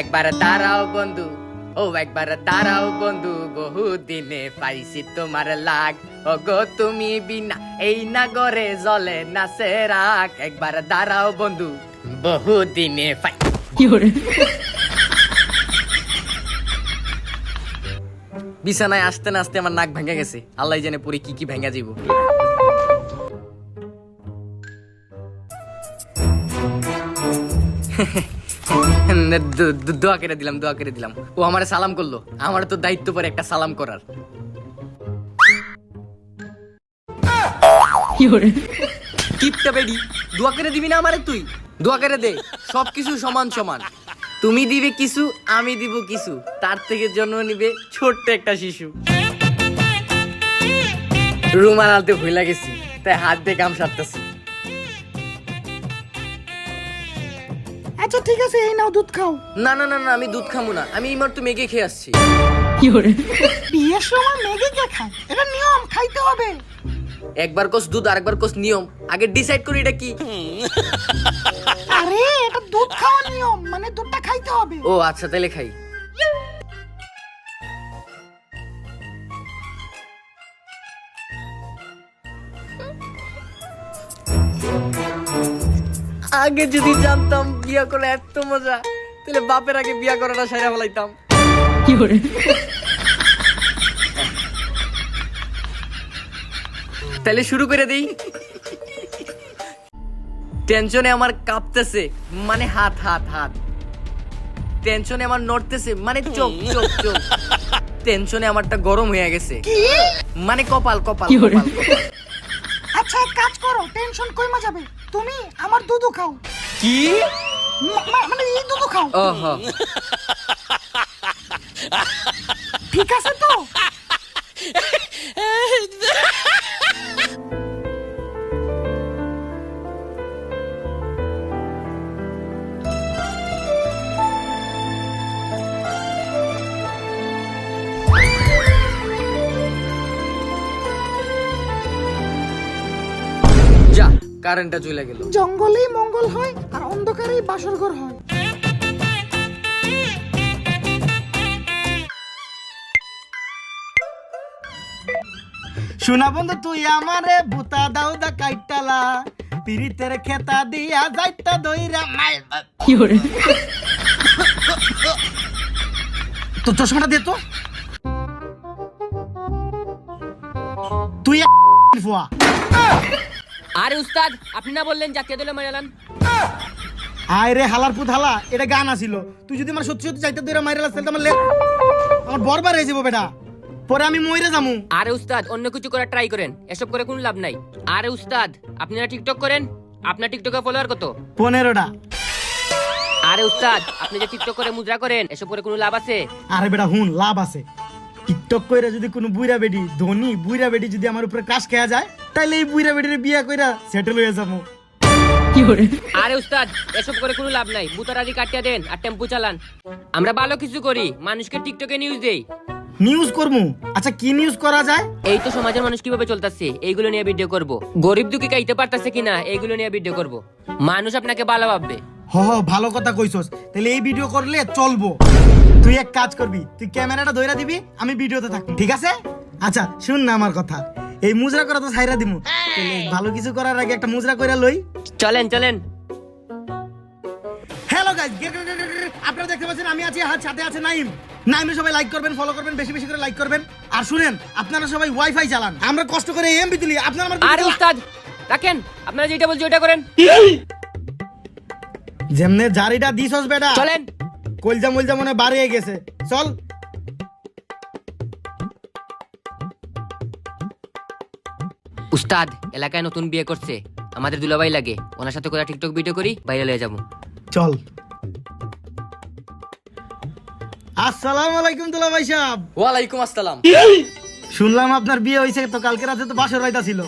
একবার দাঁড়াও বন্ধু, ও একবার দাঁড়াও বন্ধু, বহু দিনে পাইছি তোমার লাগ। ও গো তুমি বিনা এই নাগরে জ্বলে না সে রাগ। একবার দাঁড়াও বন্ধু, বহু দিনে পাই। বিছানায় আসতে না আসতে আমার নাক ভেঙে গেছে, আল্লাহ জানে পরে কি কি ভেঙে যাইব। দোয়া করে দিলাম, দোয়া করে দিলাম। ও আমারে সালাম করলো, আমার তো দায়িত্ব পরে একটা সালাম করার। কিপটা বেডি, দোয়া করে দিবি না আমারে তুই? দোয়া করে দে, সবকিছু সমান সমান। তুমি দিবে কিছু, আমি দিব কিছু, তার থেকে জন্ম নিবে ছোট্ট একটা শিশু। রুমাল আনতে ভুলে গেছি, তাই হাত দিয়ে কাম সারতেছি। আচ্ছা ঠিক আছে, এই নাও দুধ খাও। না না না না, আমি দুধ খাবো না, আমি এই মাত্র মেগে খেয়ে আসছি। বিয়ের সময় মেগে কে খায়? এটা নিয়ম, খাইতে হবে। একবার কোস দুধ, আরেকবার কোস নিয়ম, আগে ডিসাইড করি এটা কি। আরে এটা দুধ খাওয়া নিয়ম, মানে দুধটা খাইতে হবে। ও আচ্ছা, তাহলে খাই। আগে যদি জানতাম বিয়া করে এত মজা, তাহলে বাপের আগে বিয়া করাটা সাইরা ফেলাইতাম। তাহলে শুরু করে দেই। টেনশনে আমার কাঁপতেছে, মানে হাত হাত হাত। টেনশনে আমার নড়তেছে, মানে চোখ চোখ চোখ। টেনশনে আমারটা গরম হয়ে গেছে, মানে কপাল কপাল কপাল। আচ্ছা এক কাজ করো, টেনশন কইমা যাবে। তুমি আমার দুধ খাও। কি? মানে এই দুধ খাও। ওহো, ঠিক আছে তো? যা, কারেন্টটা চলে গেল। জঙ্গলেই মঙ্গল হয় আর অন্ধকারেই বাসর ঘর হয়। শোনা বন্ধু, তুই আমারে ভূতা দাও দা কাইটালা, পিরিতের খেতা দিয়া যাইতা দইরা মাই। তো চশমাটা দে তো। তুই ফুয়া। আরে উস্তাদ, আপনি না বললেন জাতীয় দলে মারালান? আয় রে হালার পুত হালা, এটা গান আসিল। তুই যদি আমার সত্যি সত্যি চাইতে দইরা মাইরালাস তাহলে আমার বরবার হয়ে যাবো বেটা, পরে আমি মইরে যামু। আরে উস্তাদ, অন্য কিছু করার ট্রাই করেন, এসব করে কোনো লাভ নাই। আরে উস্তাদ, আপনারা টিকটক করেন? আপনার টিকটকে ফলোয়ার কত? 15টা। আরে উস্তাদ, আপনি যে টিকটক করে মুদ্রা করেন, এসব করে কোনো লাভ আছে? আরে বেটা হুন, লাভ আছে। টিকটক কইরা যদি কোনো বুইরা বেডি, ধনী বুইরা বেডি যদি আমার উপরে ক্রাশ খেয়া যায়, তাইলে এই বুইরা বেডির বিয়া কইরা সেটেল হয়ে যাবো। আরে উস্তাদ, এসব করে কোনো লাভ নাই, বুতারাদি কাটিয়া দেন আর টেম্পু চালান। আমরা ভালো কিছু করি, মানুষকে টিকটকে নিউজ দেই। নিউজ করমু? আচ্ছা কি নিউজ করা যায়? এই তো সমাজের মানুষ কিভাবে চলতেছে এইগুলো নিয়ে ভিডিও করব। গরিব দুঃখী খাইতে পারতেছে কিনা এইগুলো নিয়ে ভিডিও করব। মানুষ আপনাকে ভালো ভাববে। হ হ, ভালো কথা কইছস। তাহলে এই ভিডিও করলে চলবো। তুই এক কাজ করবি, তুই ক্যামেরাটা ধইরা দিবি, আমি ভিডিওতে থাকবো, ঠিক আছে? আচ্ছা শুন না আমার কথা, এই মুজরা করা তো ছাইরা দিমু, তাহলে ভালো কিছু করার আগে একটা মুজরা কইরা লই। চলেন চলেন। হ্যালো গাইস, আপনারা দেখতে পাচ্ছেন আমি আছি, হাত সাথে আছে নাইম। নাইমে সবাই লাইক করবেন, ফলো করবেন, বেশি বেশি করে লাইক করবেন। আর শুনেন, আপনারা সবাই ওয়াইফাই চালান, আমরা কষ্ট করে এমবি তুলি, আপনারা আমার আরে উস্তাদ রাখেন, আপনারা যেটা বলছি ওটা করেন। যেমনে জারিটা দিছস বেটা, চলেন। কলজা মলজা মনে বাড়িয়ে গেছে, চল। উস্তাদ এলাকায় নতুন বিয়ে করছে, আমাদের দুলাভাই লাগে, ওনার সাথে করে টিকটক ভিডিও করি, বাইরে লয়ে যাবো। চল। আসসালামু আলাইকুম দুলাভাই সাহেব। ওয়ালাইকুম আসসালাম। শুনলাম আপনার বিয়ে হয়েছে, তো কালকে রাতে তো বাসর রাইতা ছিল।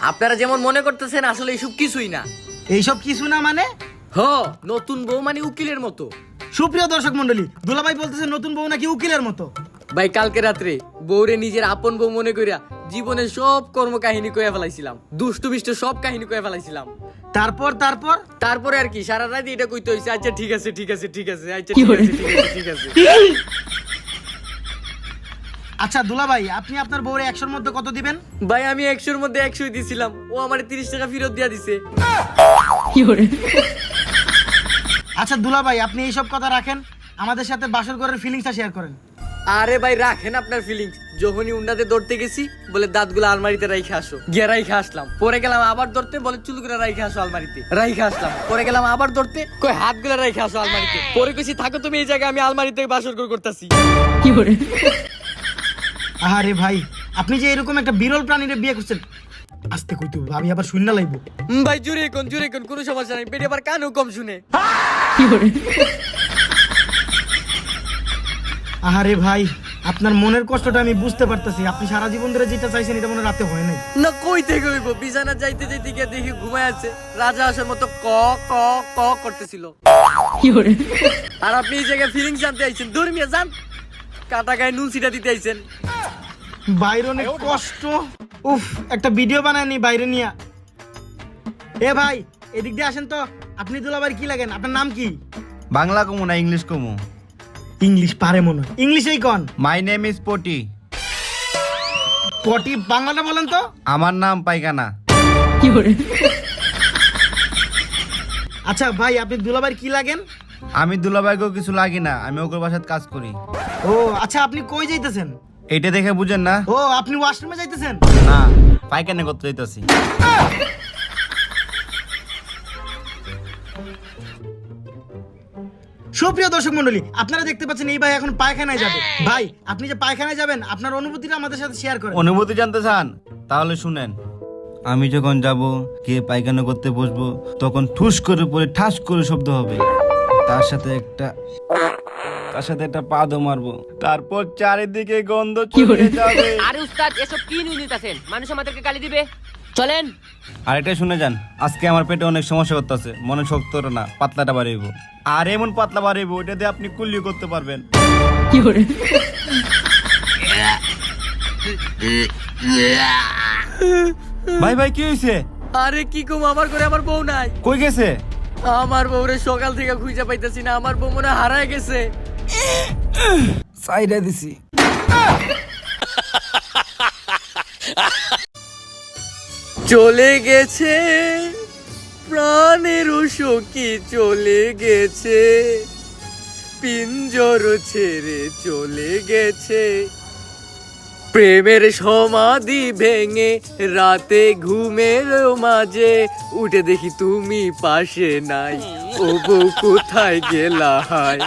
আপনারা যেমন মনে করতেছেন, আসলে এইসব কিছুই না। এইসব কিছু না মানে? হ, নতুন বউ মানে উকিলের মতো। সুপ্রিয় দর্শক মন্ডলী, দুলাভাই বলতেছে নতুন বউ নাকি উকিলের মতো। ভাই কালকে রাত্রে বউরে নিজের আপন বউ মনে কইরা জীবনের সব কর্ম কাহিনী কইয়া ফেলাইছিলাম, দুষ্টু বিষ্টু সব কাহিনী কইয়া ফেলাইছিলাম। তারপর তারপর তারপরে আর কি সারা রাত এটা কইতে হইছে, আচ্ছা ঠিক আছে ঠিক আছে ঠিক আছে, আচ্ছা ঠিক আছে ঠিক আছে ঠিক আছে। আচ্ছা দুলা ভাই, আপনি আপনার বউরে 100-র মধ্যে কত দিবেন? ভাই আমি 100-র মধ্যে 100 দিছিলাম, ও আমার 30 টাকা ফেরত দিয়া দিছে। আচ্ছা দুলা ভাই, আপনি এইসব কথা রাখেন, আমাদের সাথে বাসর ঘরের ফিলিংসটা শেয়ার করেন। আরে ভাই রাখেন আপনার ফিলিংস। যখনই উন্নাতে ধরতে গেছি বলে দাঁতগুলো আলমারিতে রাইখে আসো, গিয়ে রাইখে আসলাম। পরে গেলাম আবার ধরতে, বলে চুলগুলো রাইখে আসো আলমারিতে, রাইখে আসলাম। পরে গেলাম আবার ধরতে, কই হাতগুলো রাইখে আসো আলমারিতে। পরে কইছি থাকো তুমি এই জায়গায়, আমি আলমারিতে বাসর ঘর করতেছি। আরে ভাই, আপনি যে এরকম একটা বিরল প্রাণীরে বিয়ে করছেন, আস্তে কইতে হবে, আমি আবার শুননা লাইব। ভাই জুড়ে কোন কোনো সমস্যা নাই, পেটে আবার কানও কম শুনে। আরে ভাই, আপনার মনের কষ্টটা আমি বুঝতে পারতেছি। আপনি সারা জীবন ধরে যেটা চাইছেন এটা মনে রাতে হয় নাই। না কই থেকে হইব, বিছানা যাইতে যাইতে গিয়ে দেখি ঘুমায় আছে, রাজা আসার মতো ক ক ক করতেছিল। আর আপনি এই জায়গায় ফিলিংস জানতে আইছেন, ধর্মিয়া যান, কাটা গায়ে নুন সিটা দিতে আইছেন। বাইরে অনেক কষ্ট। উফ, একটা ভিডিও বানায়নি বাইরে নিয়া। এ ভাই, এদিক দিয়ে আসেন তো। আপনি দুলাভাই কি লাগেন? আপনার নাম কি? বাংলা কমু না ইংলিশ কমু? ইংলিশ পারে মনে হয়, ইংলিশেই কন। মাই নেম ইজ পটি। পটি বাংলাটা বলেন তো। আমার নাম পায়খানা। আচ্ছা ভাই, আপনি দুলাভাই কি লাগেন? আমি দুলাভাইকেও কিছু লাগি না, আমি ওকে বাসায় কাজ করি। ও আচ্ছা, আপনি কই যাইতেছেন? এইটা দেখে বুঝেন না? ও আপনি ওয়াশরুমে যাইতেছেন? না, পায়খানা করতে যাইতাছি। সুপ্রিয় দর্শক মন্ডলী, আপনারা দেখতে পাচ্ছেন এই ভাই এখন পায়খানায় যাবে। ভাই, আপনি যে পায়খানায় যাবেন, আপনার অনুভূতিটা আমাদের সাথে শেয়ার করেন। অনুভূতি জানতে চান? তাহলে শুনেন। আমি যখন যাব কে পায়খানা করতে বসবো, তখন ঠুস করে পড়ে ঠাস করে শব্দ হবে। তার সাথে একটা পাদও মারবো, তারপর চারিদিকে গন্ধ ছড়িয়ে যাবে। আরে উস্তাদ, এসব কি নিয়ে নিতেছেন? মানুষ আমাদেরকে গালি দিবে। চলেন। আর এটা শুনে যান, আজকে আমার পেটে অনেক সমস্যা করতেছে, মনে শক্ত না, পাতলাটা বাড়াইব। আর এমন পাতলা বাড়াইব, ওটা দিয়ে আপনি কুল্লি করতে পারবেন। ভাই ভাই কি হয়েছে? আরে কি কম, আমার ঘরে আমার বউ নাই। কই গেছে? আমার বউরে সকাল থেকে খুঁজে পাইতেছি না, আমার বউ মনে হয় হারায় গেছে। সাইডা দিছি। চলে গেছে প্রাণের সখী, চলে গেছে পিঞ্জর ছেড়ে, চলে গেছে প্রেমের সমাধি ভেঙে, রাতে ঘুমের মাঝে উঠে দেখি তুমি পাশে নাই, ও বউ কোথায় গেলা হায়।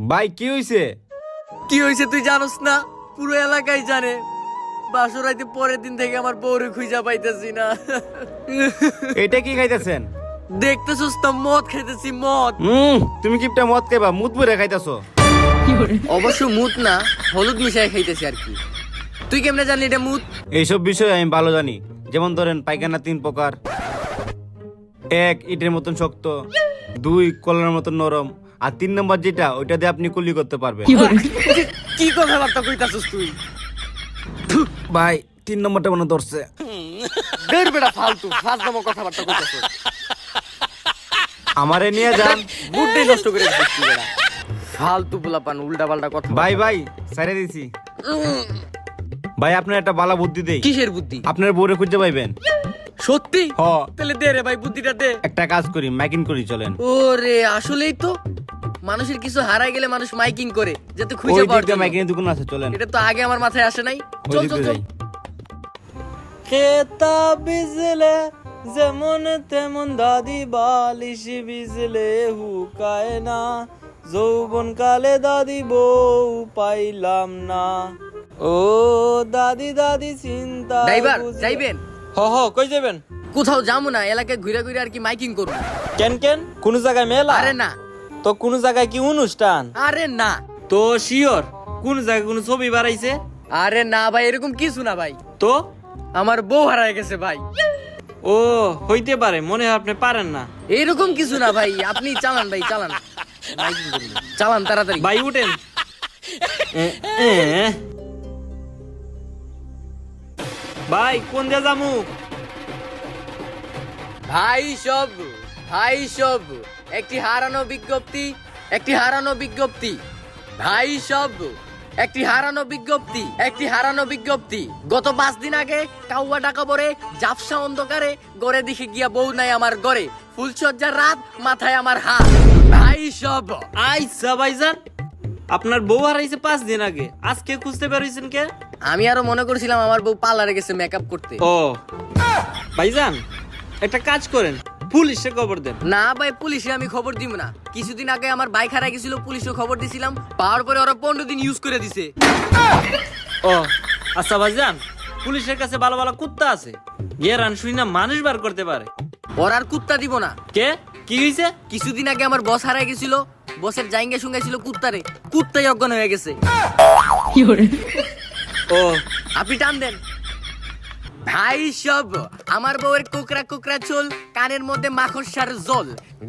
ভাই কি হয়েছে? কি হয়েছে তুই জানোস না? পুরো এলাকায় জানে। বাসর রাইতে পরের দিন থেকে আমার বউরে খুঁজা পাইতেছি না। এটা কি খাইতেছেন? দেখতেছস তো, মদ খাইতেছি, মদ। তুমি কিপটা মদ খাইবা, মুত ভরে খাইতেছো। অবশ্য মুত না, হলুদ মিশাই খাইতেছি আর কি। তুই কেমনে জানলি এটা মুত? এইসব বিষয় আমি ভালো জানি। যেমন ধরেন, পায়খানা 3 প্রকার: 1 ইটের মতন শক্ত, 2 কলার মতন নরম, আর 3 নম্বর যেটা, ওইটা দিয়ে আপনি কুলি করতে পারবেন। কি কথাবার্তা কইতাছস তুই? ভাই 3 নম্বরটা মনে ধরছে। বের বেড়া ফালতু ফাজলামো কথাবার্তা কইতাছস। আমারে নিয়ে যান। বুদ্ধি নষ্ট করে দিছিস তুই বেড়া। ফালতু পোলাপান, উল্টা পাল্টা কথা। ভাই সাইরে দিছি। ভাই আপনার একটা বালা বুদ্ধি দেই। কিসের বুদ্ধি? আপনার বউরে খুঁজে পাইবেন। সত্যি? হ। তাহলে দে রে ভাই, বুদ্ধিটা দে। একটা কাজ করি, মাইকিং করি, চলেন। ওরে আসলেই তো, মানুষের কিছু হারাই গেলে মানুষ মাইকিং করে যাতে খুঁজে ওই পাওয়ার দিকটা জন্য। মাইকিং দোকান আছে, চলেন। এটা তো আগে আমার মাথায় আসে নাই। ওই চল দিকটা চল চল। যাই। খেতা বিজলে যেমন তেমন, দাদি বালিশ বিজলে হুকায় না, যৌবন কালে দাদি বউ পাইলাম না, ও দাদি দাদি চিন্তা। ড্রাইভার যাইবেন? হ কই যাবেন? কোথাও যাবো না, এলাকায় ঘুরে ঘুরে আর কি মাইকিং করবো। কেন কোন জায়গায় মেলা? আরে না। তো কোন জায়গায় কি অনুষ্ঠান? আরে না। তো শিওর কোন জায়গায় কোন ছবি বাড়াইছে? আরে না ভাই, এরকম কিছু না ভাই। তো আমার বউ হারায় গেছে ভাই। ও হইতে পারে, মনে হয় আপনি পারেন না। এরকম কিছু না ভাই, আপনি চালান ভাই, চালান চালান তাড়াতাড়ি। ভাই উঠেন। এ, এ। ভাই কোন দিয়ে যামু? ভাই সব একটি হারানো বিজ্ঞপ্তি, একটি হারানো বিজ্ঞপ্তি। ভাই সব একটি হারানো বিজ্ঞপ্তি, একটি হারানো বিজ্ঞপ্তি। গত 5 দিন আগে কাউয়া ডাকা পরে জাফসা অন্ধকারে গড়ে দিকে গিয়া বউ নাই আমার গড়ে, ফুলসজ্জার রাত মাথায় আমার হাত। ভাই সব আইসা ভাইজান, আপনার বউ হারাইছে 5 দিন আগে, আজকে খুঁজতে পারছেন কে? আমি আরো মনে করছিলাম আমার বউ পার্লারে গেছে মেকআপ করতে। ও ভাইজান, একটা কাজ করেন, পুলিশে খবর দেন। না ভাই, পুলিশে আমি খবর দিব না। কিছুদিন আগে আমার বাইক হারাই গেছিল, পুলিশে খবর দিছিলাম, পাওয়ার পরে ওরা 15 দিন ইউজ করে দিছে। ও আচ্ছা ভাইজান, পুলিশের কাছে ভালো ভালো কুত্তা আছে, গেরান শুনি না মানুষ বার করতে পারে। ওর আর কুত্তা দিব না। কে কি হইছে? কিছুদিন আগে আমার বস হারাই গেছিল, বসের জাইঙ্গা শুঙ্গা ছিল কুত্তারে, কুত্তাই অজ্ঞান হয়ে গেছে। ও আপনি টান দেন। ভাই সব আমার বউয়ের কোকরা কোকরা চুল, কানের মধ্যে মাকড়সার জল,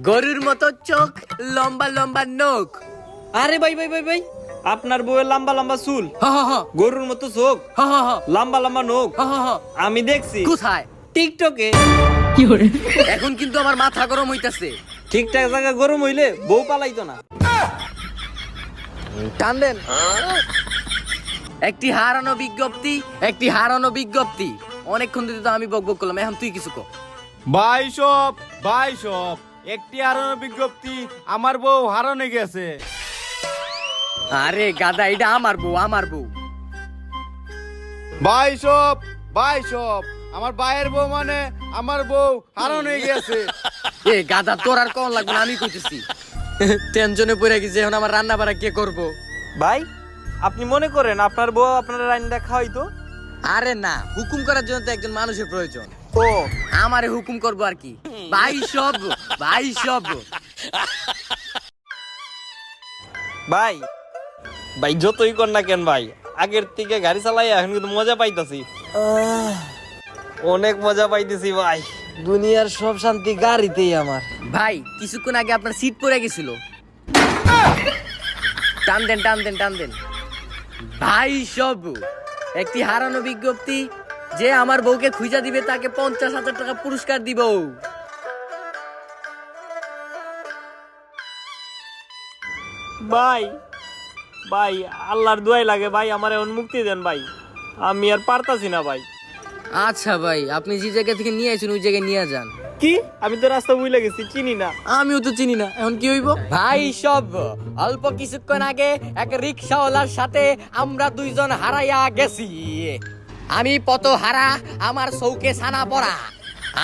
গরুর মতো চোখ, লম্বা লম্বা নখ। আরে ভাই ভাই ভাই ভাই, আপনার বউয়ের লম্বা লম্বা চুল, হ হ হ গরুর মতো চোখ, হ হ হ লম্বা লম্বা নখ, হ হ হ। আমি দেখছি কোথায়? টিকটকে। এখন কিন্তু আমার মাথা গরম হইতাছে। ঠিকঠাক জায়গা গরম হইলে বউ পালাইতো না। টান দেন। একটি হারানো বিজ্ঞপ্তি, একটি হারানো বিজ্ঞপ্তি। অনেকক্ষণ ধরে তো আমি বকবক করলাম, এখন তুই কিছু কর। ভাই সব একটি হারানো বিজ্ঞপ্তি, আমার বউ হারানো গেছে। আরে গাদা, এটা আমার বউ, আমার বউ। ভাই সব আমার ভাইয়ের বউ মানে আমার বউ হারানো গেছে। এ গাদা, তোর আর কোন লাগবে না, আমি কইতেছি। টেনশনে পড়ে গেছে, এখন আমার রান্না বাড়া কে করবো? ভাই আপনি মনে করেন আপনার বউ আপনার রান্না খাওয়াইতো? আরে না, হুকুম করার জন্য তো একজন মানুষের প্রয়োজন। ও আমারে হুকুম করবো আর কি। ভাই সব ভাই ভাই যতই কর না কেন ভাই, আগের থেকে গাড়ি চালাই এখন কিন্তু মজা পাইতাছি, অনেক মজা পাইতেছি ভাই। দুনিয়ার সব শান্তি গাড়িতেই আমার। ভাই কিছুক্ষণ আগে আপনার সিট পড়ে গেছিল। টান দেন টান দেন টান দেন। ভাই সব একটি হারানো বিজ্ঞপ্তি, যে আমার বউকে খুঁজা দিবে তাকে 50,000 টাকা পুরস্কার দিব। ভাই ভাই আল্লাহর দোয়াই লাগে ভাই, আমার এখন মুক্তি দেন ভাই, আমি আর পারতাছি না ভাই। আচ্ছা ভাই, আপনি যে জায়গা থেকে নিয়ে আসেন ওই জায়গায় নিয়ে যান। কি আমি তো রাস্তা ভুলে গেছি, চিনি না। আমিও তো চিনি না, এখন কি হইব? ভাই সব অল্প কিছুক্ষণ আগে এক রিক্সাওয়ালার সাথে আমরা দুইজন হারাইয়া গেছি। আমি পত হারা, আমার চৌকে ছানা পড়া।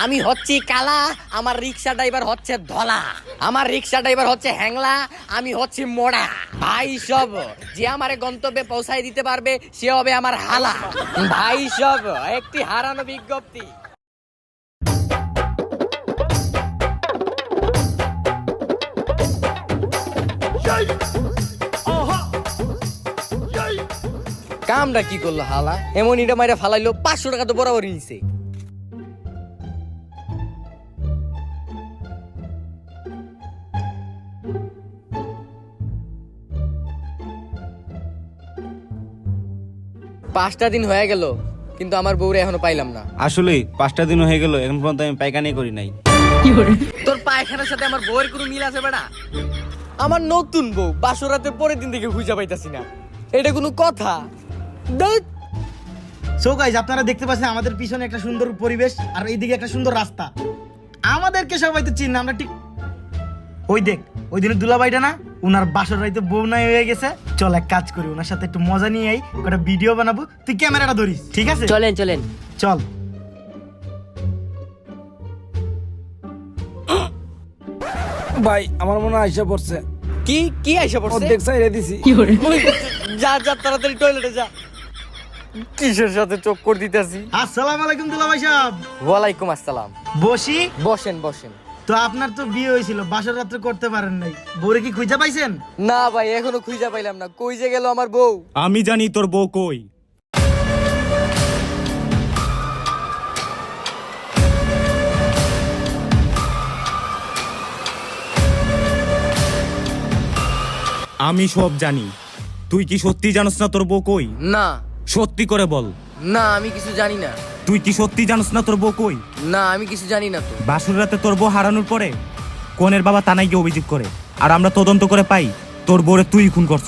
আমি হচ্ছি কালা, আমার রিক্সা ড্রাইভার হচ্ছে ধলা। আমার রিক্সা ড্রাইভার হচ্ছে হ্যাংলা, আমি হচ্ছি মোড়া। ভাই সব যে আমারে গন্তব্যে পৌঁছায় দিতে পারবে সে হবে আমার হালা। ভাই সব একটি হারানো বিজ্ঞপ্তি। কামটা কি করলো হালা? এমন ইটা মাইরা ফালাইলো, 500 টাকা তো বরাবরই নিছে। পাঁচটা দিন হয়ে গেল, কিন্তু আমার বউরে এখনো পাইলাম না। আসলে 5টা দিন হয়ে গেল, এখন পর্যন্ত আমি পায়খানি করি নাই। তোর পায়খানার সাথে আমার বউয়ের কোনো মিল আছে বেটা? আমার নতুন বউ বাসরাতের পরের দিন থেকে খুঁজে পাইতাছি না, এটা কোনো কথা? ধ্যাৎ। সো গাইস, আপনারা দেখতে পাচ্ছেন আমাদের পিছনে একটা সুন্দর পরিবেশ আর এইদিকে একটা সুন্দর রাস্তা। আমাদেরকে সবাই তো চিন, আমরা ঠিক ওই দেখ, ওই দিনের দুলাভাইটা না, উনার বাসর রাইতে বউ নাই হয়ে গেছে। চল এক কাজ করি, ওনার সাথে একটু মজা নিয়ে আই, একটা ভিডিও বানাবো। তুই ক্যামেরাটা ধরিস, ঠিক আছে? চলেন চলেন। চল। ভাই আমার মনে হয় আইসা পড়ছে, কি কি আইসা পড়ছে? অর্ধেক সাইরে দিছি। ওই, যা যা তাড়াতাড়ি টয়লেটে যা। কিসের সাথে চক্কর দিতেছি? আসসালামু আলাইকুম দুলাভাই সাহেব। ওয়ালাইকুম আসসালাম। বসি। বসেন বসেন। তো আপনার তো বিয়ে হয়েছিল, বাসর রাত্রে করতে পারেন নাই, বউরে কি খুঁজে পাইছেন? না ভাই, এখনো খুঁজে পাইলাম না। কই যে গেল আমার বউ? আমি জানি তোর বউ কই। আমি সব জানি। তুই কি সত্যি জানোস না তোর বউ কই? না সত্যি করে বল। না আমি কিছু জানি না। তুই কি সত্যি জানোস না তোর বউ কই? না আমি কিছু জানি না তো। বাসুর রাতে তোর বউ হারানোর পরে কনের বাবা তানাইকে অভিযোগ করে, আর আমরা তদন্ত করে পাই তোর বউরে তুই খুন করছ।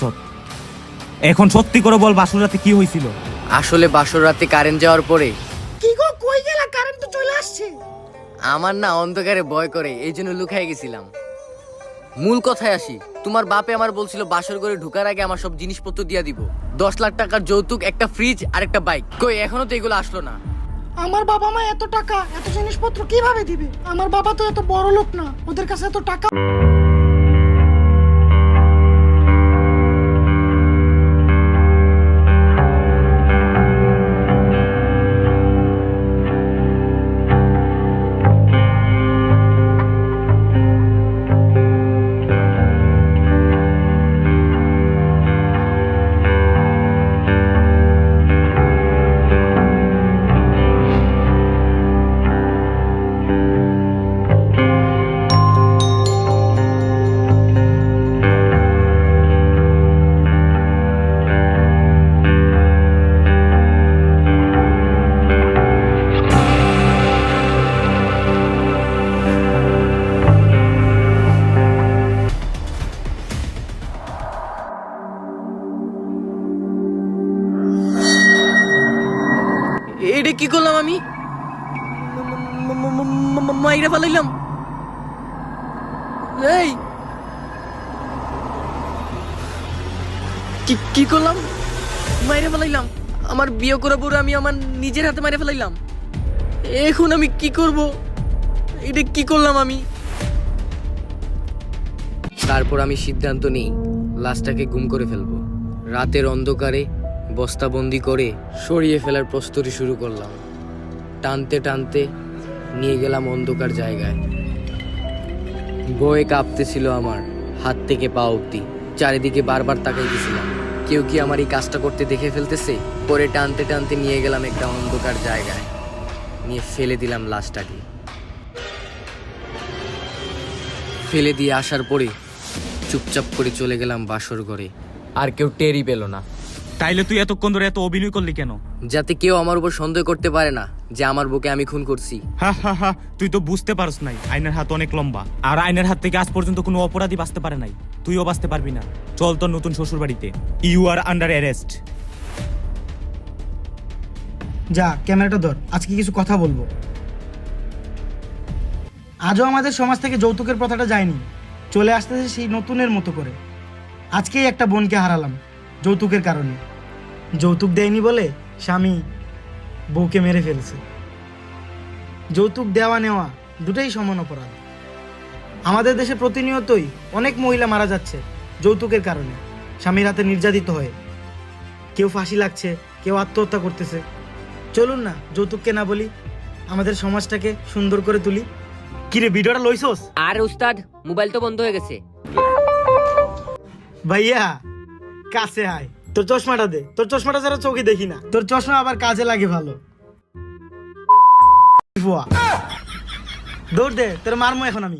এখন সত্যি করে বল, বাসুর রাতে কি হয়েছিল? আসলে বাসর রাতে কারেন্ট যাওয়ার পরে কি গো, কই গেলা? কারেন্ট তো চলে আসছে। আমার না অন্ধকারে ভয় করে, এই জন্য লুকাই গেছিলাম। মূল কথায় আসি, তোমার বাপে আমার বলছিল বাসর ঘরে ঢুকার আগে আমার সব জিনিসপত্র দিয়া দিব। 10 লাখ টাকার যৌতুক, একটা ফ্রিজ আর একটা বাইক। কই এখনো তো এগুলো আসলো না। আমার বাবা মা এত টাকা, এত জিনিসপত্র কিভাবে দিবে? আমার বাবা তো এত বড় লোক না, ওদের কাছে এত টাকা। এটা কি করলাম আমি? মাইরা ফেলাইলাম। এই কি করলাম? মাইরা ফেলাইলাম। আমার বিয়ে করা বউরে আমি আমার নিজের হাতে মাইরা ফেলাইলাম। এখন আমি কি করব? এটা কি করলাম আমি? তারপর আমি সিদ্ধান্ত নিই লাশটাকে গুম করে ফেলবো। রাতের অন্ধকারে বস্তাবন্দি করে সরিয়ে ফেলার প্রস্তুতি শুরু করলাম। টানতে টানতে নিয়ে গেলাম অন্ধকার জায়গায়। ভয়ে কাঁপতেছিল আমার হাত থেকে পা অব্দি। চারিদিকে বারবার তাকাইতেছিলাম, কেউ কি আমার এই কাজটা করতে দেখে ফেলতেছে। পরে টানতে টানতে নিয়ে গেলাম একটা অন্ধকার জায়গায়, নিয়ে ফেলে দিলাম লাশটাকে। ফেলে দিয়ে আসার পরে চুপচাপ করে চলে গেলাম বাসর ঘরে। আর কেউ টেরই পেল না। তাইলে তুই এতক্ষণ ধরে এত অভিনয় করলি কেন? যাতে কেউ আমার উপর সন্দেহ করতে পারে না যে আমার বুকে আমি খুন করছি। হা হা হা, তুই তো বুঝতে পারস নাই আইনের হাত অনেক লম্বা, আর আইনের হাত থেকে আজ পর্যন্ত কোনো অপরাধী বাঁচতে পারে নাই। তুইও বাঁচতে পারবি না। চল তোর নতুন শ্বশুর বাড়িতে। You are under arrest. যা, ক্যামেরাটা ধর, আজকে কিছু কথা বলবো। আজও আমাদের সমাজ থেকে যৌতুকের প্রথাটা যায়নি, চলে আসতেছে সেই নতুনের মতো করে। আজকেই একটা বোনকে হারালাম যৌতুকের কারণে। যৌতুক দেয়নি বলে স্বামী বউকে মেরে ফেলছে। যৌতুক দেওয়া নেওয়া দুটোই সমান অপরাধ। আমাদের দেশে প্রতিনিয়তই অনেক মহিলা মারা যাচ্ছে যৌতুকের কারণে, স্বামীর হাতে নির্যাতিত হয়ে। কেউ ফাঁসি লাগছে, কেউ আত্মহত্যা করতেছে। চলুন না যৌতুককে না বলি, আমাদের সমাজটাকে সুন্দর করে তুলি। কিরে, ভিডিওটা লইছস? আর উস্তাদ, মোবাইল তো বন্ধ হয়ে গেছে। ভাইয়া কাছে আয়, তোর চশমাটা দে। তোর চশমাটা যারা চোখে দেখি না, তোর চশমা আবার কাজে লাগে ভালো। ফুয়া, দৌড় দে, তোর মারমু এখন আমি।